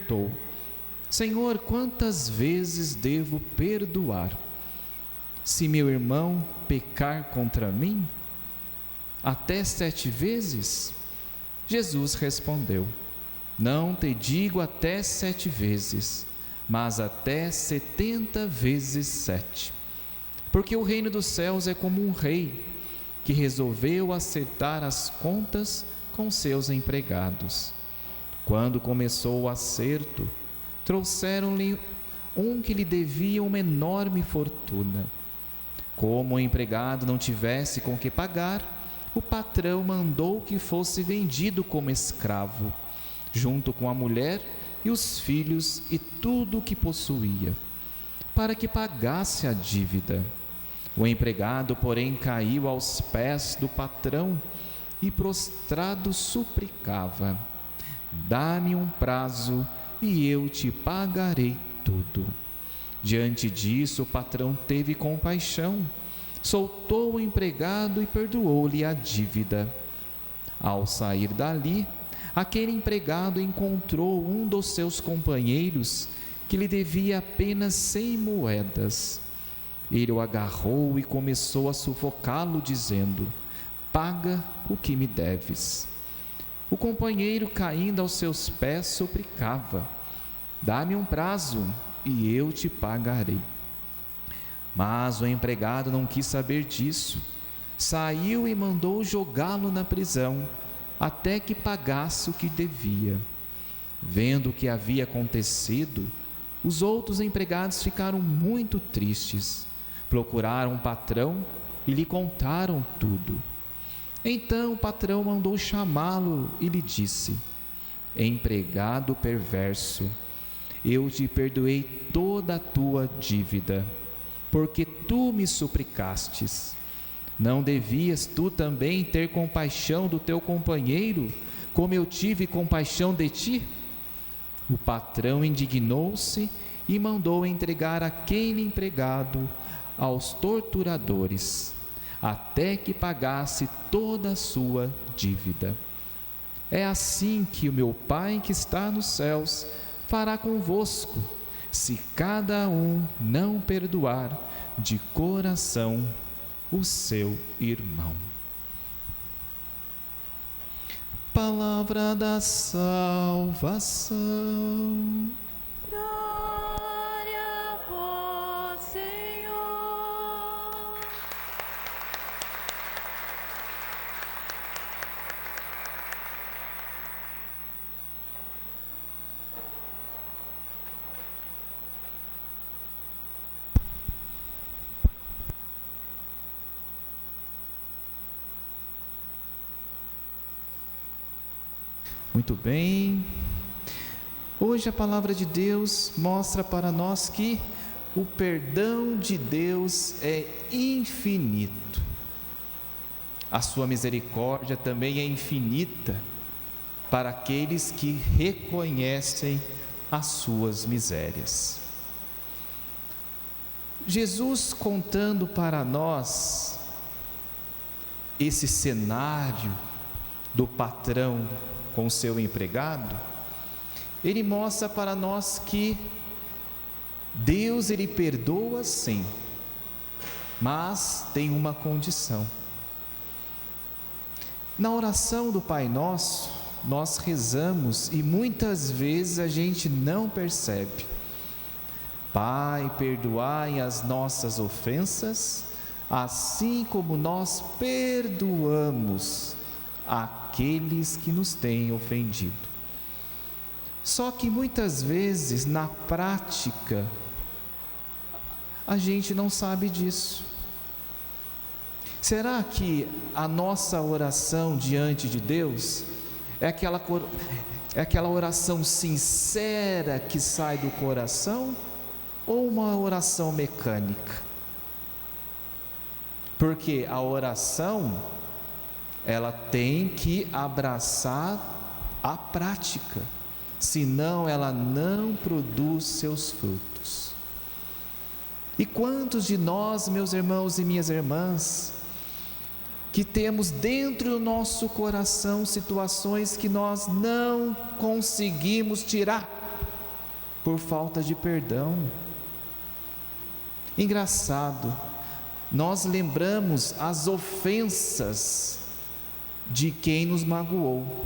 perguntou: Senhor, quantas vezes devo perdoar? Se meu irmão pecar contra mim? Até 7 vezes? Jesus respondeu: Não te digo até 7 vezes, mas até 70 vezes 7. Porque o reino dos céus é como um rei que resolveu acertar as contas com seus empregados. Quando começou o acerto, trouxeram-lhe um que lhe devia uma enorme fortuna. Como o empregado não tivesse com que pagar, o patrão mandou que fosse vendido como escravo, junto com a mulher e os filhos e tudo o que possuía, para que pagasse a dívida. O empregado, porém, caiu aos pés do patrão e, prostrado, suplicava: Dá-me um prazo e eu te pagarei tudo. Diante disso, o patrão teve compaixão, soltou o empregado e perdoou-lhe a dívida. Ao sair dali, aquele empregado encontrou um dos seus companheiros que lhe devia apenas 100 moedas. Ele o agarrou e começou a sufocá-lo, dizendo: Paga o que me deves. O companheiro, caindo aos seus pés, suplicava: Dá-me um prazo e eu te pagarei. Mas o empregado não quis saber disso. Saiu e mandou jogá-lo na prisão, até que pagasse o que devia. Vendo o que havia acontecido, os outros empregados ficaram muito tristes. Procuraram o patrão e lhe contaram tudo. Então o patrão mandou chamá-lo e lhe disse: Empregado perverso, eu te perdoei toda a tua dívida, porque tu me suplicastes. Não devias tu também ter compaixão do teu companheiro, como eu tive compaixão de ti? O patrão indignou-se e mandou entregar aquele empregado aos torturadores, até que pagasse toda a sua dívida. É assim que o meu Pai que está nos céus fará convosco, se cada um não perdoar de coração o seu irmão. Palavra da salvação. Glória a vós, Senhor. Muito bem. Hoje a palavra de Deus mostra para nós que o perdão de Deus é infinito. A sua misericórdia também é infinita para aqueles que reconhecem as suas misérias. Jesus, contando para nós esse cenário do patrão com o seu empregado, ele mostra para nós que Deus, ele perdoa sim, mas tem uma condição. Na oração do Pai Nosso, nós rezamos e muitas vezes a gente não percebe: Pai, perdoai as nossas ofensas, assim como nós perdoamos aqueles que nos têm ofendido. Só que muitas vezes, na prática, a gente não sabe disso. Será que a nossa oração diante de Deus é aquela oração sincera que sai do coração, ou uma oração mecânica? Porque a oração, ela tem que abraçar a prática, senão ela não produz seus frutos. E quantos de nós, meus irmãos e minhas irmãs, que temos dentro do nosso coração situações que nós não conseguimos tirar, por falta de perdão. Engraçado, nós lembramos as ofensas de quem nos magoou,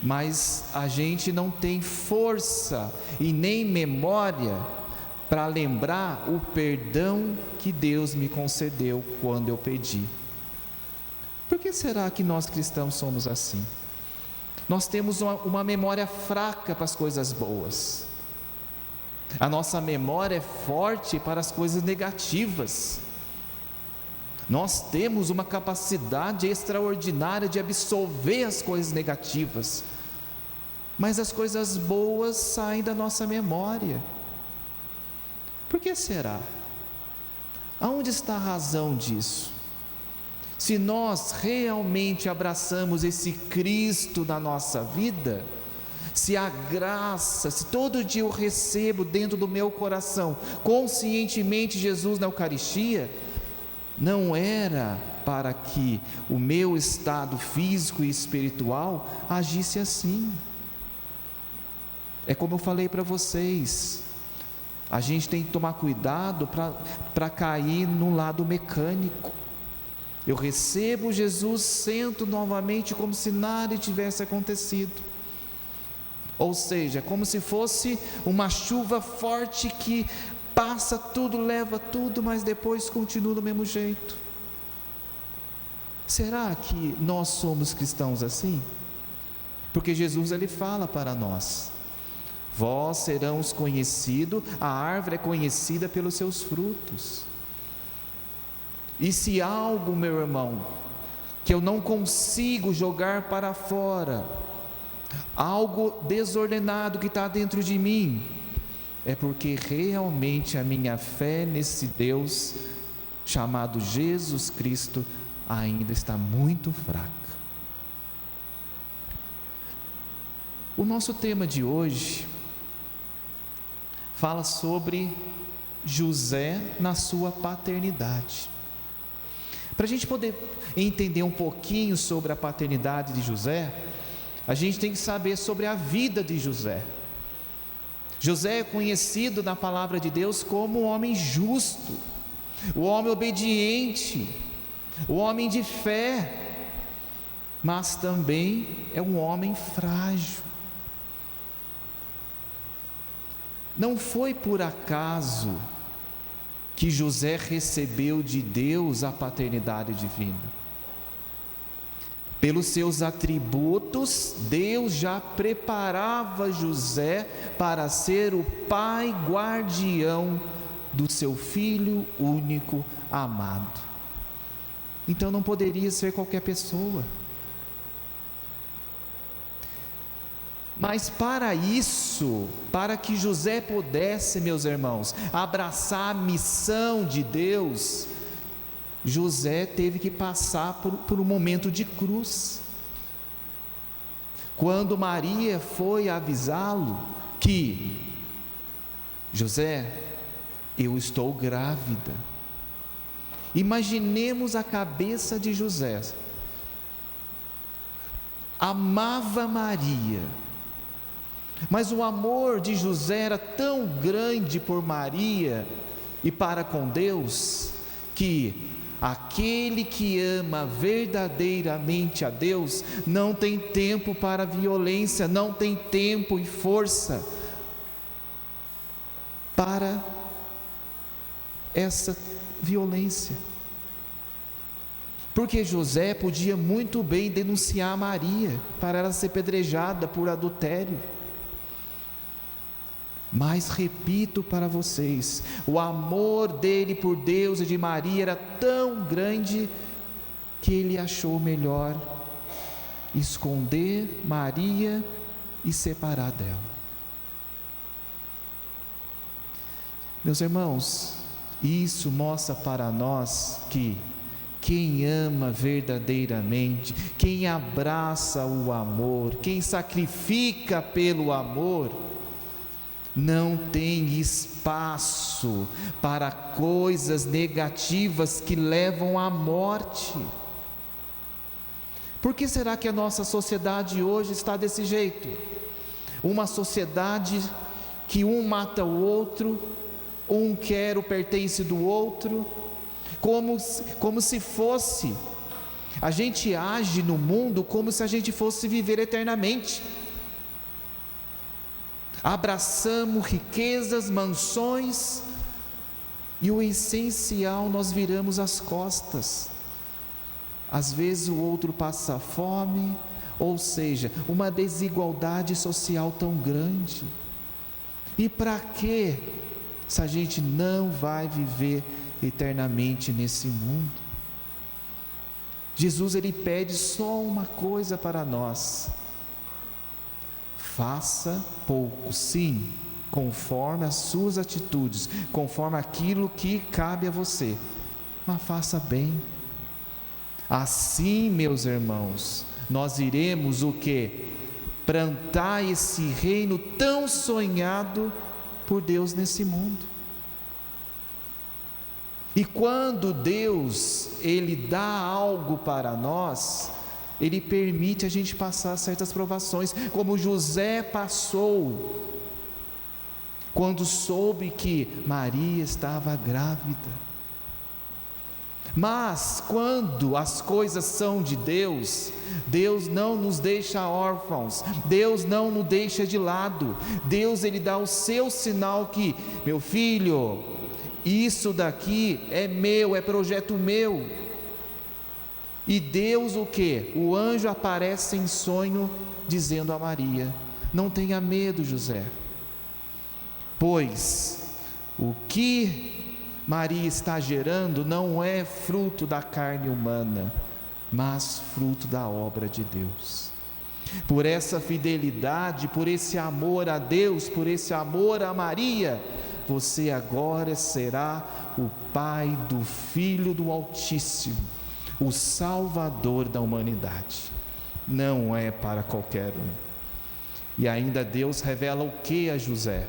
mas a gente não tem força e nem memória para lembrar o perdão que Deus me concedeu quando eu pedi. Por que será que nós cristãos somos assim? Nós temos uma memória fraca para as coisas boas. A nossa memória é forte para as coisas negativas. Nós temos uma capacidade extraordinária de absorver as coisas negativas, mas as coisas boas saem da nossa memória. Por que será? Aonde está a razão disso? Se nós realmente abraçamos esse Cristo na nossa vida, se a graça, se todo dia eu recebo dentro do meu coração, conscientemente Jesus na Eucaristia, não era para que o meu estado físico e espiritual agisse assim. É como eu falei para vocês, a gente tem que tomar cuidado para cair no lado mecânico. Eu recebo Jesus, sento novamente como se nada tivesse acontecido. Ou seja, como se fosse uma chuva forte que passa tudo, leva tudo, mas depois continua do mesmo jeito. Será que nós somos cristãos assim? Porque Jesus ele fala para nós: vós serãos conhecidos, a árvore é conhecida pelos seus frutos. E se algo, meu irmão, que eu não consigo jogar para fora, algo desordenado que está dentro de mim, é porque realmente a minha fé nesse Deus chamado Jesus Cristo ainda está muito fraca. O nosso tema de hoje fala sobre José na sua paternidade. Para a gente poder entender um pouquinho sobre a paternidade de José, a gente tem que saber sobre a vida de José. José é conhecido na palavra de Deus como o homem justo, o homem obediente, o homem de fé, mas também é um homem frágil. Não foi por acaso que José recebeu de Deus a paternidade divina. Pelos seus atributos, Deus já preparava José para ser o pai guardião do seu filho único amado. Então não poderia ser qualquer pessoa. Mas para isso, para que José pudesse, meus irmãos, abraçar a missão de Deus, José teve que passar por um momento de cruz. Quando Maria foi avisá-lo que: José, eu estou grávida. Imaginemos a cabeça de José. Amava Maria, mas o amor de José era tão grande por Maria e para com Deus, que aquele que ama verdadeiramente a Deus não tem tempo para violência, não tem tempo e força para essa violência. Porque José podia muito bem denunciar Maria para ela ser apedrejada por adultério. Mas repito para vocês, o amor dele por Deus e de Maria era tão grande que ele achou melhor esconder Maria e separar dela. Meus irmãos, isso mostra para nós que quem ama verdadeiramente, quem abraça o amor, quem sacrifica pelo amor, não tem espaço para coisas negativas que levam à morte. Por que será que a nossa sociedade hoje está desse jeito? Uma sociedade que um mata o outro, um quer o pertence do outro, como se fosse, a gente age no mundo como se a gente fosse viver eternamente. Abraçamos riquezas, mansões, e o essencial nós viramos as costas. Às vezes o outro passa fome, ou seja, uma desigualdade social tão grande. E para quê, se a gente não vai viver eternamente nesse mundo? Jesus, ele pede só uma coisa para nós: faça pouco, sim, conforme as suas atitudes, conforme aquilo que cabe a você, mas faça bem. Assim, meus irmãos, nós iremos o quê? Plantar esse reino tão sonhado por Deus nesse mundo. E quando Deus, ele dá algo para nós, ele permite a gente passar certas provações, como José passou quando soube que Maria estava grávida. Mas quando as coisas são de Deus, Deus não nos deixa órfãos, Deus não nos deixa de lado. Deus, ele dá o seu sinal que, meu filho, isso daqui é meu, é projeto meu. E Deus o que? O anjo aparece em sonho dizendo a Maria: não tenha medo, José, pois o que Maria está gerando não é fruto da carne humana, mas fruto da obra de Deus. Por essa fidelidade, por esse amor a Deus, por esse amor a Maria, você agora será o pai do Filho do Altíssimo, o Salvador da humanidade. Não é para qualquer um. E ainda Deus revela o que a José?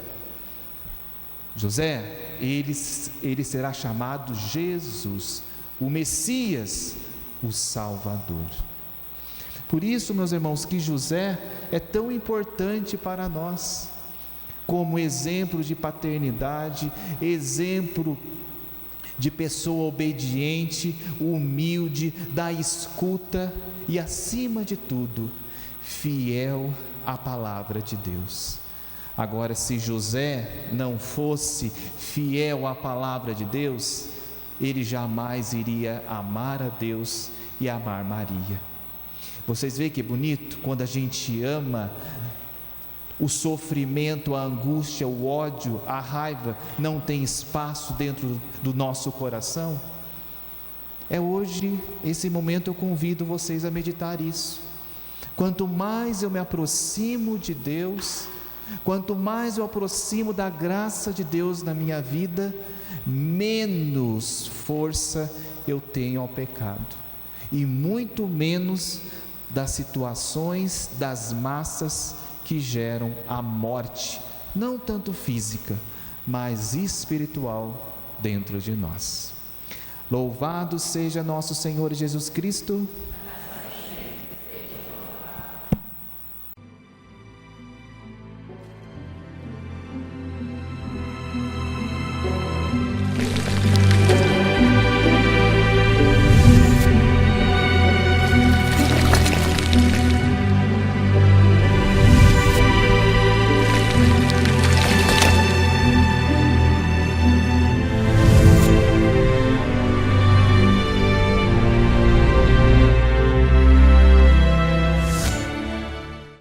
José, ele será chamado Jesus, o Messias, o Salvador. Por isso, meus irmãos, que José é tão importante para nós, como exemplo de paternidade, exemplo de pessoa obediente, humilde, da escuta e, acima de tudo, fiel à palavra de Deus. Agora, se José não fosse fiel à palavra de Deus, ele jamais iria amar a Deus e amar Maria. Vocês veem que bonito? Quando a gente ama, o sofrimento, a angústia, o ódio, a raiva não tem espaço dentro do nosso coração. Hoje, esse momento, eu convido vocês a meditar isso. Quanto mais eu me aproximo de Deus, quanto mais eu aproximo da graça de Deus na minha vida, menos força eu tenho ao pecado, e muito menos das situações, das massas que geram a morte, não tanto física, mas espiritual dentro de nós. Louvado seja nosso Senhor Jesus Cristo.